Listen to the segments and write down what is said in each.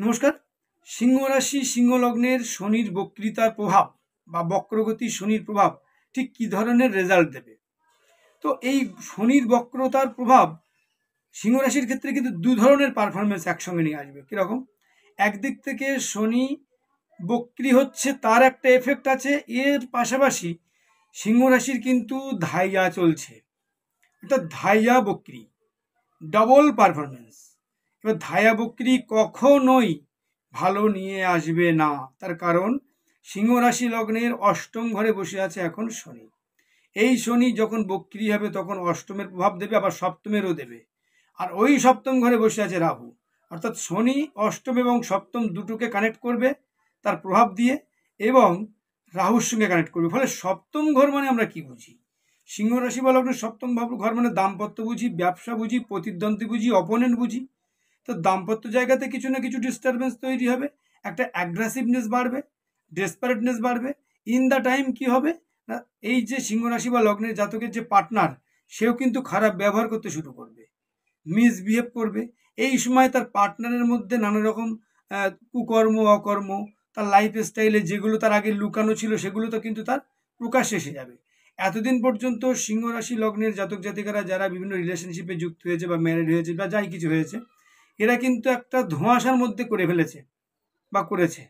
নমস্কার। সিংহ রাশি সিংহ লগ্নের শনির বক্তৃতার প্রভাব বা বক্রগতি শনির প্রভাব ঠিক কী ধরনের রেজাল্ট দেবে। তো এই শনির বক্রতার প্রভাব সিংহ রাশির ক্ষেত্রে কিন্তু দু ধরনের পারফরমেন্স একসঙ্গে নিয়ে আসবে। কীরকম? একদিক থেকে শনি বক্রি হচ্ছে, তার একটা এফেক্ট আছে, এর পাশাপাশি সিংহ রাশির কিন্তু ধাইয়া চলছে, অর্থাৎ ধাইয়া বক্রি, ডবল পারফরমেন্স। এবার ধায়া বক্রি কখনোই ভালো নিয়ে আসবে না। তার কারণ সিংহ রাশি লগ্নের অষ্টম ঘরে বসে আছে এখন শনি। এই শনি যখন বক্রি হবে তখন অষ্টমের প্রভাব দেবে, আবার সপ্তমেরও দেবে। আর ওই সপ্তম ঘরে বসে আছে রাহু, অর্থাৎ শনি অষ্টম এবং সপ্তম দুটোকে কানেক্ট করবে তার প্রভাব দিয়ে, এবং রাহুর সঙ্গে কানেক্ট করবে। ফলে সপ্তম ঘর মানে আমরা কি বুঝি? সিংহ রাশি বা লগ্নের সপ্তম ঘর মানে দাম্পত্য বুঝি, ব্যবসা বুঝি, প্রতিদ্বন্দ্বী বুঝি, অপোনেন্ট বুঝি। তো দাম্পত্য জায়গাতে কিছু না কিছু ডিস্টারবেন্স তৈরি হবে, একটা অ্যাগ্রেসিভনেস বাড়বে, ডেসপারেটনেস বাড়বে। ইন দ্য টাইম কি হবে না, এই যে সিংহ রাশি বা লগ্নের জাতকের যে পার্টনার, সেও কিন্তু খারাপ ব্যবহার করতে শুরু করবে, মিসবিহেভ করবে। এই সময় তার পার্টনারের মধ্যে নানা রকম কুকর্ম অকর্ম, তার লাইফ স্টাইলে যেগুলো তার আগে লুকানো ছিল সেগুলো তো কিন্তু তার প্রকাশ্যে এসে যাবে। এতদিন পর্যন্ত সিংহ রাশি লগ্নের জাতক জাতিকারা যারা বিভিন্ন রিলেশনশিপে যুক্ত হয়েছে বা ম্যারিড হয়েছে বা যাই কিছু হয়েছে, এরা কিন্তু একটা ধোঁয়াশার মধ্যে করে ফেলেছে বা করেছে।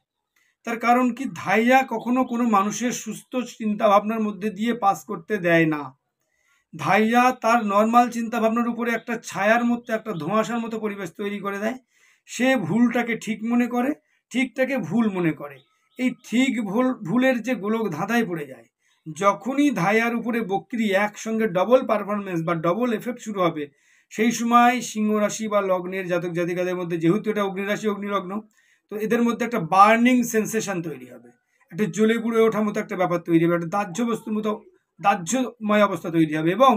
তার কারণ কি, ধাইয়া কখনো কোনো মানুষের সুস্থ চিন্তা ভাবনার মধ্যে দিয়ে পাস করতে দেয় না। ধাইয়া তার নর্মাল চিন্তা ভাবনার উপরে একটা ছায়ার মতো, একটা ধোঁয়াশার মতো পরিবেশ তৈরি করে দেয়। সে ভুলটাকে ঠিক মনে করে, ঠিকটাকে ভুল মনে করে। এই ঠিক ভুলের যে গোলক ধাঁধায় পড়ে যায়। যখনই ধাইয়ার উপরে বক্রি একসঙ্গে ডবল পারফরমেন্স বা ডবল এফেক্ট শুরু হবে, সেই সময় সিংহ রাশি বা লগ্নের জাতক জাতিকাদের মধ্যে, যেহেতু এটা অগ্নিরাশি অগ্নিলগ্ন, তো এদের মধ্যে একটা বার্নিং সেন্সেশন তৈরি হবে, একটা জ্বলে পুড়ে ওঠার মতো একটা ব্যাপার তৈরি হবে, একটা দাহ্য বস্তুর মতো দাহ্যময় অবস্থা তৈরি হবে। এবং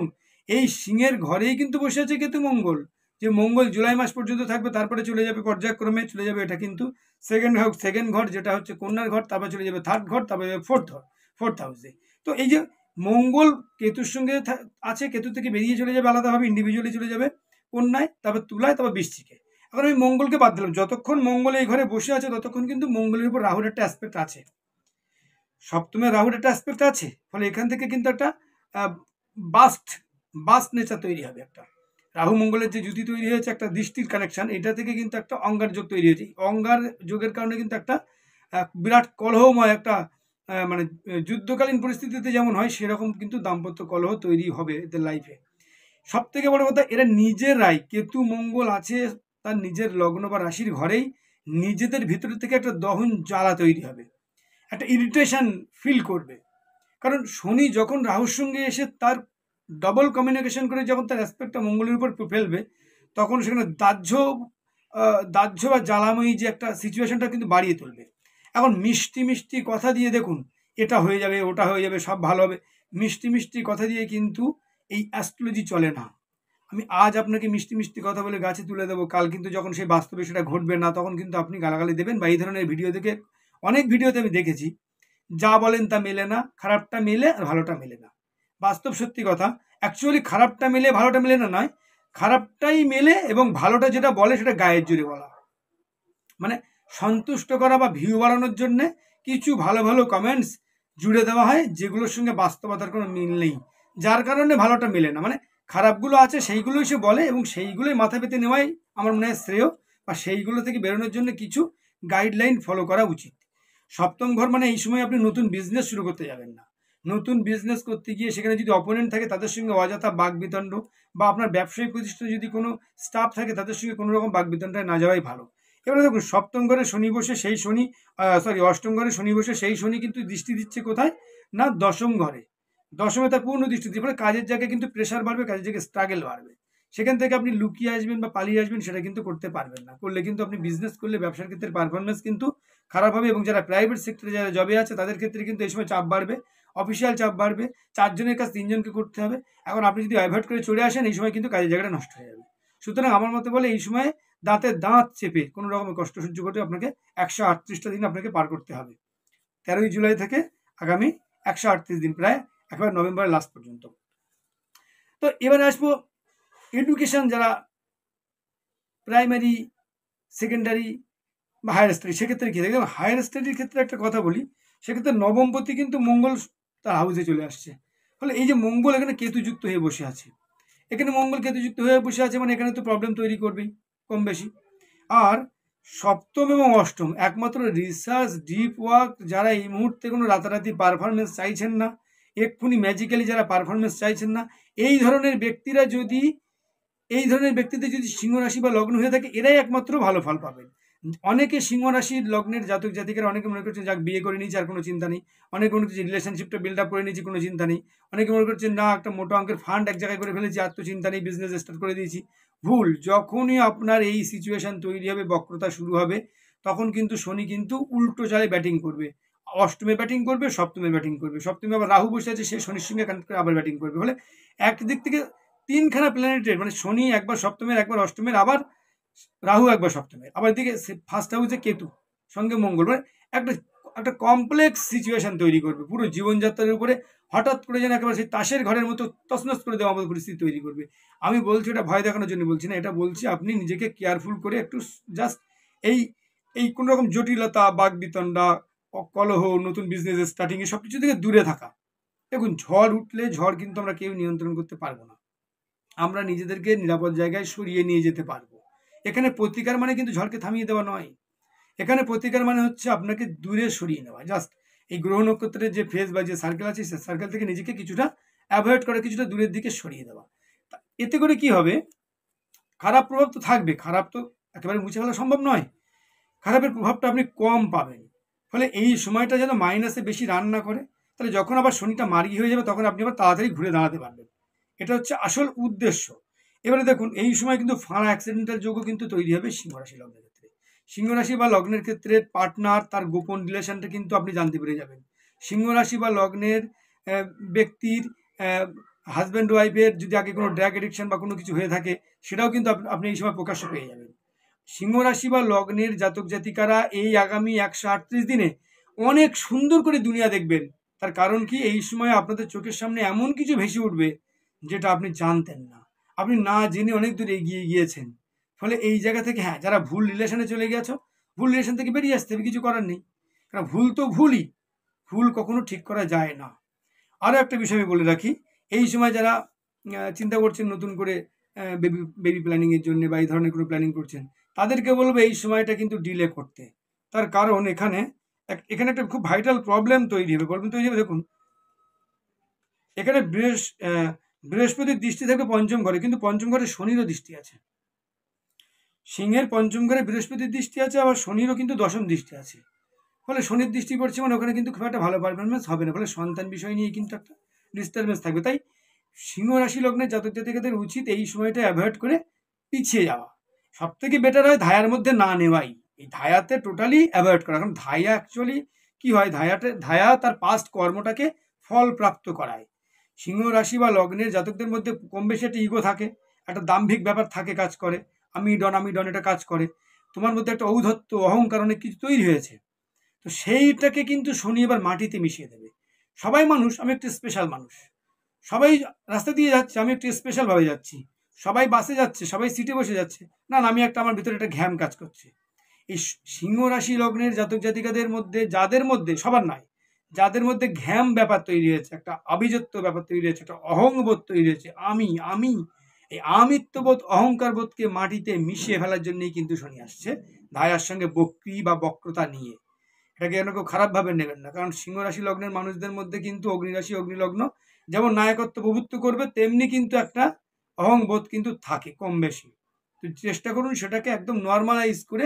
এই সিংহের ঘরেই কিন্তু বসে আছে কেতু মঙ্গল, যে মঙ্গল জুলাই মাস পর্যন্ত থাকবে, তারপরে চলে যাবে পর্যায়ক্রমে চলে যাবে, এটা কিন্তু সেকেন্ড ঘর যেটা হচ্ছে কন্যার ঘর, তারপরে চলে যাবে থার্ড ঘর, তারপরে ফোর্থ হাউসে। তো এই যে মঙ্গল কেতুর সঙ্গে আছে, কেতু থেকে বেরিয়ে চলে যাবে আলাদাভাবে, ইন্ডিভিজুয়ালি চলে যাবে কন্যায়, তারপর তুলায়, তারপর বৃশ্চিকে। এখন আমি মঙ্গলকে বাদ দিলাম, যতক্ষণ মঙ্গল এই ঘরে বসে আছে ততক্ষণ কিন্তু মঙ্গলের উপর রাহুর একটা অ্যাসপেক্ট আছে, সপ্তমে রাহুর একটা অ্যাসপেক্ট আছে। ফলে এখান থেকে কিন্তু একটা বাস্ট নেচার তৈরি হবে। একটা রাহু মঙ্গলের যে যুতি তৈরি হয়েছে, একটা দৃষ্টির কানেকশন, এটা থেকে কিন্তু একটা অঙ্গার যোগ তৈরি হয়েছে। অঙ্গার যোগের কারণে কিন্তু একটা বিরাট কলহময় একটা মানে যুদ্ধকালীন পরিস্থিতিতে যেমন হয় সেরকম কিন্তু দাম্পত্য কলহ তৈরি হবে এদের লাইফে। সব থেকে বড় কথা, এরা নিজেরাই, কেতু মঙ্গল আছে তার নিজের লগ্ন বা রাশির ঘরেই, নিজেদের ভিতর থেকে একটা দহন জ্বালা তৈরি হবে, একটা ইরিটেশন ফিল করবে। কারণ শনি যখন রাহুর সঙ্গে এসে তার ডবল কমিউনিকেশন করে যখন তার অ্যাসপেক্টটা মঙ্গলের উপর ফেলবে, তখন সেখানে দাহ্য বা জ্বালাময়ী যে একটা সিচুয়েশনটা কিন্তু বাড়িয়ে তুলবে। এখন মিষ্টি মিষ্টি কথা দিয়ে দেখুন, এটা হয়ে যাবে, ওটা হয়ে যাবে, সব ভালো হবে, মিষ্টি মিষ্টি কথা দিয়ে কিন্তু এই অ্যাস্ট্রোলজি চলে না। আমি আজ আপনাকে মিষ্টি মিষ্টি কথা বলে গাছে তুলে দেবো, কাল কিন্তু যখন সেই বাস্তবে সেটা ঘটবে না, তখন কিন্তু আপনি গালাগালি দেবেন। বা এই ধরনের ভিডিও থেকে, অনেক ভিডিওতে আমি দেখেছি, যা বলেন তা মেলে না, খারাপটা মেলে আর ভালোটা মেলে না। বাস্তব সত্যি কথা, অ্যাকচুয়ালি খারাপটা মেলে ভালোটা মেলে না নয়, খারাপটাই মেলে এবং ভালোটা যেটা বলে সেটা গায়ের জোরে বলা, মানে সন্তুষ্ট করা বা ভিউ বাড়ানোর জন্য কিছু ভালো ভালো কমেন্টস জুড়ে দেওয়া হয়, যেগুলোর সঙ্গে বাস্তবতার কোনো মিল নেই, যার কারণে ভালোটা মেলে না। মানে খারাপগুলো আছে সেইগুলোই সে বলে, এবং সেইগুলোই মাথা পেতে নেওয়াই আমার মনে হয় শ্রেয়, বা সেইগুলো থেকে বেরোনোর জন্য কিছু গাইডলাইন ফলো করা উচিত। সপ্তম ঘর মানে এই সময় আপনি নতুন বিজনেস শুরু করতে যাবেন না। নতুন বিজনেস করতে গিয়ে সেখানে যদি অপোনেন্ট থাকে, তাদের সঙ্গে অযথা বাকবিতণ্ড, বা আপনার ব্যবসায়িক প্রতিষ্ঠানে যদি কোনো স্টাফ থাকে, তাদের সঙ্গে কোনো রকম বাকবিতণ্ডায় না যাওয়াই ভালো। এবারে দেখুন, সপ্তম ঘরে শনি বসে সেই শনি, অষ্টম ঘরে শনি বসে সেই শনি কিন্তু দৃষ্টি দিচ্ছে কোথায় না, দশম ঘরে। দশমে তার পূর্ণ দৃষ্টি দিয়ে, ফলে কাজের জায়গায় কিন্তু প্রেশার বাড়বে, কাজের জায়গায় স্ট্রাগল বাড়বে। সেখান থেকে আপনি লুকিয়ে আসবেন বা পালিয়ে আসবেন, সেটা কিন্তু করতে পারবেন না। করলে কিন্তু আপনি বিজনেস করলে ব্যবসার ক্ষেত্রে পারফরমেন্স কিন্তু খারাপ হবে, এবং যারা প্রাইভেট সেক্টরে যারা জবে আছে তাদের ক্ষেত্রে কিন্তু এই সময় চাপ বাড়বে, অফিসিয়াল চাপ বাড়বে, 4 জনের কাজ 3 জনকে করতে হবে। এখন আপনি যদি অ্যাভয়েড করে চলে আসেন, এই সময় কিন্তু কাজের জায়গাটা নষ্ট হয়ে যাবে। সুতরাং আমার মতে বলে, এই সময় দাঁতে দাঁত চেপে কোনো রকমের কষ্ট সহ্য করতে আপনাকে 138টা দিন আপনাকে পার করতে হবে, 13ই জুলাই থেকে আগামী 138 দিন, প্রায় একেবারে নভেম্বরের লাস্ট পর্যন্ত। তো এবারে আসবো এডুকেশন, যারা প্রাইমারি, সেকেন্ডারি বা হায়ার স্টাডি, সেক্ষেত্রে কি দেখবেন হায়ার স্টাডির ক্ষেত্রে একটা কথা বলি, সেক্ষেত্রে নবমপতি কিন্তু মঙ্গল তার হাউসে চলে আসছে। ফলে এই যে মঙ্গল এখানে কেতুযুক্ত হয়ে বসে আছে, এখানে মঙ্গল কেতুযুক্ত হয়ে বসে আছে মানে এখানে তো প্রবলেম তৈরি করবেই কম বেশি। আর সপ্তম এবং অষ্টম একমাত্র রিসার্চ ডিপ ওয়ার্ক, যারা এই মুহূর্তে কোনো রাতারাতি পারফরমেন্স চাইছেন না, এক্ষুনি ম্যাজিক্যালি যারা পারফরমেন্স চাইছেন না, এই ধরনের ব্যক্তিদের যদি সিংহ রাশি বা লগ্ন হয়ে থাকে, এরাই একমাত্র ভালো ফল পাবেন। অনেকে সিংহ রাশির লগ্নের জাতক জাতিকারা অনেকে মনে করছেন যাক বিয়ে করে নিয়েছে আর কোনো চিন্তা নেই, অনেকে মনে করছে রিলেশনশিপটা বিল্ড আপ করে নিয়েছি কোনো চিন্তা নেই, অনেকে মনে করছেন না একটা মোটা অঙ্কের ফান্ড এক জায়গায় করে ফেলেছি আর তো চিন্তা নেই, বিজনেস স্টার্ট করে দিয়েছি। ভুল। যখনই আপনার এই সিচুয়েশন তৈরি হবে, বক্রতা শুরু হবে, তখন কিন্তু শনি কিন্তু উল্টো চালে ব্যাটিং করবে, অষ্টমে ব্যাটিং করবে, সপ্তমে ব্যাটিং করবে, সপ্তমে আবার রাহু বসে আছে, সে শনির সঙ্গে কানেক্ট করে আবার ব্যাটিং করবে। ফলে একদিক থেকে তিনখানা প্ল্যানেটের মানে শনি একবার সপ্তমের, একবার অষ্টমের, আবার রাহু একবার সপ্তমের, আবার এদিকে ফার্স্ট হাউসে কেতু, সঙ্গে মঙ্গল, মানে একটা একটা কমপ্লেক্স সিচুয়েশন তৈরি করবে পুরো জীবনযাত্রার উপরে। হঠাৎ করে যেন একেবারে সেই তাসের ঘরের মতো তছনছ করে দেওয়ার মতো পরিস্থিতি তৈরি করবে। আমি বলছি এটা ভয় দেখানোর জন্য বলছি না, এটা বলছি আপনি নিজেকে কেয়ারফুল করে একটু জাস্ট এই এই কোনো রকম জটিলতা, বাগবিতণ্ডা, কলহ, নতুন বিজনেস স্টার্টিং এ সবকিছু থেকে দূরে থাকা। দেখুন ঝড় উঠলে ঝড় কিন্তু আমরা কেউ নিয়ন্ত্রণ করতে পারবো না, আমরা নিজেদেরকে নিরাপদ জায়গায় সরিয়ে নিয়ে যেতে পারবো। এখানে প্রতিকার মানে কিন্তু ঝড়কে থামিয়ে দেওয়া নয়, এখানে প্রতিকার মানে হচ্ছে আপনাকে দূরে সরিয়ে নেওয়া। জাস্ট এই গ্রহ নক্ষত্রের যে ফেজ বা যে সার্কেল আছে, সে সার্কেল থেকে নিজেকে কিছুটা অ্যাভয়েড করে কিছুটা দূরের দিকে সরিয়ে দেওয়া। এতে করে কি হবে, খারাপ প্রভাব তো থাকবে, খারাপ তো একেবারে মুছে ফেলা সম্ভব নয়, খারাপের প্রভাবটা আপনি কম পাবেন। ফলে এই সময়টা যেন মাইনাসে বেশি রান না করে, তাহলে যখন আবার শনিটা মার্গী হয়ে যাবে তখন আপনি আবার তাড়াতাড়ি ঘুরে দাঁড়াতে পারবেন। এটা হচ্ছে আসল উদ্দেশ্য। এবারে দেখুন এই সময় কিন্তু ফাঁড়া অ্যাক্সিডেন্টাল যোগও কিন্তু তৈরি হবে সিংহ রাশি লগ্নের ক্ষেত্রে। সিংহ রাশি বা লগ্নের ক্ষেত্রে পার্টনার, তার গোপন রিলেশনটা কিন্তু আপনি জানতে পেরে যাবেন। সিংহ রাশি বা লগ্নের ব্যক্তির হাজব্যান্ড ওয়াইফের যদি আগে কোনো ড্রাগ এডিকশন বা কোনো কিছু হয়ে থাকে, সেটাও কিন্তু আপনি এই সময় প্রকাশ্য পেয়ে যাবেন। সিংহ রাশি বা লগ্নের জাতক জাতিকারা এই আগামী 138 দিনে অনেক সুন্দর করে দুনিয়া দেখবেন। তার কারণ কি, এই সময় আপনাদের চোখের সামনে এমন কিছু ভেসে উঠবে যেটা আপনি জানতেন না, আপনি না জেনে অনেক দূর এগিয়ে গিয়েছেন। ফলে এই জায়গা থেকে হ্যাঁ, যারা ভুল রিলেশনে চলে গেছো, ভুল রিলেশন থেকে বেরিয়ে আসতে হবে, কিছু করার নেই, কারণ ভুল তো ভুলই, ভুল কখনো ঠিক করা যায় না। আরও একটা বিষয় আমি বলে রাখি, এই সময় যারা চিন্তা করছেন নতুন করে বেবি প্ল্যানিংয়ের জন্য বা এই ধরনের কোনো প্ল্যানিং করছেন, তাদেরকে বলবো এই সময়টা কিন্তু ডিলে করতে। তার কারণ এখানে একটা খুব ভাইটাল প্রবলেম তৈরি হবে। দেখুন এখানে বৃহস্পতির দৃষ্টি থাকবে পঞ্চম ঘরে, কিন্তু পঞ্চম ঘরে শনিরও দৃষ্টি আছে। সিংহের পঞ্চম ঘরে বৃহস্পতির দৃষ্টি আছে, আবার শনিরও কিন্তু দশম দৃষ্টি আছে। ফলে শনির দৃষ্টি পড়ছে মানে ওখানে কিন্তু খুব একটা ভালো পারফরমেন্স হবে না, ফলে সন্তান বিষয় নিয়ে কিন্তু একটা ডিস্টারবেন্স থাকবে। তাই সিংহ রাশি লগ্নের জাতক জাতিকাদের উচিত এই সময়টা অ্যাভয়েড করে পিছিয়ে যাওয়া। সব থেকে বেটার হয় ধায়ার মধ্যে না নেওয়াই, এই ধায়াতে টোটালি অ্যাভয়েড করা। কারণ ধায়া অ্যাকচুয়ালি কি হয়, ধায়া তার পাস্ট কর্মটাকে ফল প্রাপ্ত করায়। সিংহ রাশি বা লগ্নের জাতকদের মধ্যে কম বেশি একটা ইগো থাকে, একটা দাম্ভিক ব্যাপার থাকে, কাজ করে, আমি ডন এটা কাজ করে। তোমার মধ্যে একটা ঔদ্ধত্য, অহংকার অনেক কিছু তৈরি হয়েছে। তো সেইটাকে কিন্তু শনি এবার মাটিতে মিশিয়ে দেবে। সবাই মানুষ, আমি একটু স্পেশাল মানুষ, সবাই রাস্তা দিয়ে যাচ্ছে, আমি একটু স্পেশালভাবে যাচ্ছি, সবাই বাসে যাচ্ছে, সবাই সিটে বসে যাচ্ছে, না আমি একটা, আমার ভিতরে একটা ঘ্যাম কাজ করছে। এই সিংহ রাশি লগ্নের জাতক জাতিকাদের মধ্যে, যাদের মধ্যে, সবার নয়, যাদের মধ্যে ঘ্যাম ব্যাপার তৈরি হয়েছে, একটা আভিজাত্য ব্যাপার তৈরি হয়েছে, একটা অহংবোধ তৈরি হয়েছে, আমি এই আমিত্ববোধ, অহংকার বোধকে মাটিতে মিশিয়ে ফেলার জন্যই কিন্তু শনি আসছে, ধায়ার সঙ্গে বক্রি বা বক্রতা নিয়ে। এটাকে যেন কেউ খারাপভাবে নেবেন না, কারণ সিংহ রাশি লগ্নের মানুষদের মধ্যে কিন্তু অগ্নিরাশি, অগ্নিলগ্ন যেমন নায়কত্ব প্রভুত্ব করবে, তেমনি কিন্তু একটা অহংবোধ কিন্তু থাকে কম বেশি। তো চেষ্টা করুন সেটাকে একদম নর্মালাইজ করে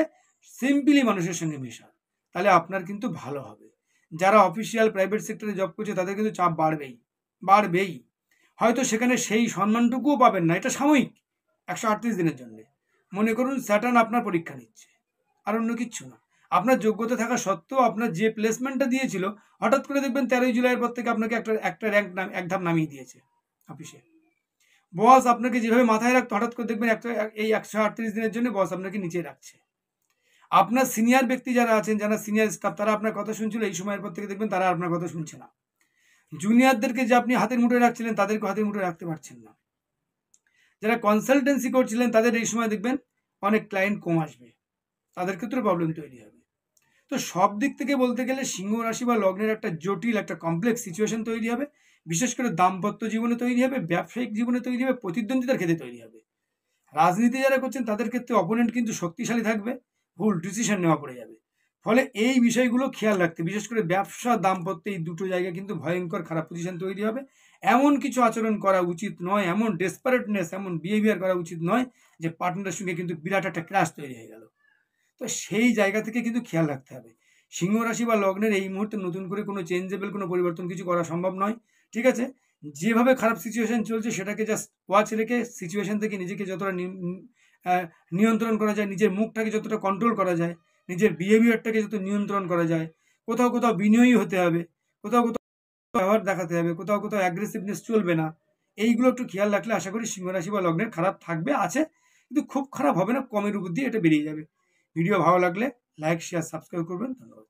সিম্পলি মানুষের সঙ্গে মেশার, তাহলে আপনার কিন্তু ভালো হবে। যারা অফিসিয়াল প্রাইভেট সেক্টরে জব করছে তাদের কিন্তু চাপ বাড়বেই, হয়তো সেখানে সেই সম্মানটুকুও পাবেন না, এটা সাময়িক 138 দিনের জন্য। মনে করুন স্যাটার্ন আপনার পরীক্ষা নিচ্ছে, আর অন্য কিচ্ছু না। আপনার যোগ্যতা থাকা সত্ত্বেও আপনার যে প্লেসমেন্টটা দিয়েছিল, হঠাৎ করে দেখবেন 13 জুলাইয়ের পর থেকে আপনাকে একটা র্যাঙ্ক এক ধাপ নামিয়ে দিয়েছে অফিসে। বস আপনাকে যেভাবে মাথায় রাখতো, হঠাৎ করে দেখবেন এই 138 দিনের জন্য বস আপনাকে নিচে রাখছে। আপনার সিনিয়র ব্যক্তি যারা আছেন, যারা সিনিয়র স্টাফ, তারা আপনার কথা শুনছিল, এই সময়ের পর থেকে দেখবেন তারা আপনার কথা শুনছে না। জুনিয়রদেরকে যে আপনি হাতের মুঠোয় রাখছিলেন, তাদেরকে হাতের মুঠোয় রাখতে পারছেন না। যারা কনসালটেন্সি করছিলেন, তাদের এই সময় দেখবেন অনেক ক্লায়েন্ট কম আসবে, তাদের ক্ষেত্রে প্রবলেম তৈরি হবে। তো সব দিক থেকে বলতে গেলে সিংহ রাশি বা লগ্নের একটা জটিল, একটা কমপ্লেক্স সিচুয়েশন তৈরি হবে। বিশেষ করে দাম্পত্য জীবনে তৈরি হবে, ব্যবসায়িক জীবনে তৈরি হবে, প্রতিদ্বন্দ্বিতার ক্ষেত্রে তৈরি হবে। রাজনীতি যারা করছেন তাদের ক্ষেত্রে অপোনেন্ট কিন্তু শক্তিশালী থাকবে, ভুল ডিসিশন নেওয়া পড়ে যাবে। ফলে এই বিষয়গুলো খেয়াল রাখতে, বিশেষ করে ব্যবসা, দাম্পত্য, এই দুটো জায়গায় কিন্তু ভয়ঙ্কর খারাপ পজিশন তৈরি হবে। এমন কিছু আচরণ করা উচিত নয়, এমন ডেসপারেটনেস, এমন বিহেভিয়ার করা উচিত নয় যে পার্টনারের সঙ্গে কিন্তু বিরাট একটা ক্র্যাশ তৈরি হয়ে গেল। তো সেই জায়গা থেকে কিন্তু খেয়াল রাখতে হবে। সিংহ রাশি বা লগ্নের এই মুহূর্তে নতুন করে কোনো চেঞ্জেবল কোনো পরিবর্তন কিছু করা সম্ভব নয়। ঠিক আছে, যেভাবে খারাপ সিচুয়েশন চলছে সেটাকে জাস্ট ওয়াচ রেখে সিচুয়েশন থেকে নিজেকে যতটা নিয়ন্ত্রণ করা যায়, নিজের মুখটাকে যতটা কন্ট্রোল করা যায়, নিজের বিহেভিয়ারটাকে যত নিয়ন্ত্রণ করা যায়, কোথাও কোথাও বিনয়ী হতে হবে, কোথাও কোথাও ব্যবহার দেখাতে হবে, কোথাও কোথাও অ্যাগ্রেসিভনেস চলবে না। এইগুলো একটু খেয়াল রাখলে আশা করি সিংহ রাশি বা লগ্নের খারাপ থাকবে, আছে, কিন্তু খুব খারাপ হবে না, কমের উপর দিয়ে এটা বেরিয়ে যাবে। ভিডিও ভালো লাগলে লাইক, শেয়ার, সাবস্ক্রাইব করবেন। ধন্যবাদ।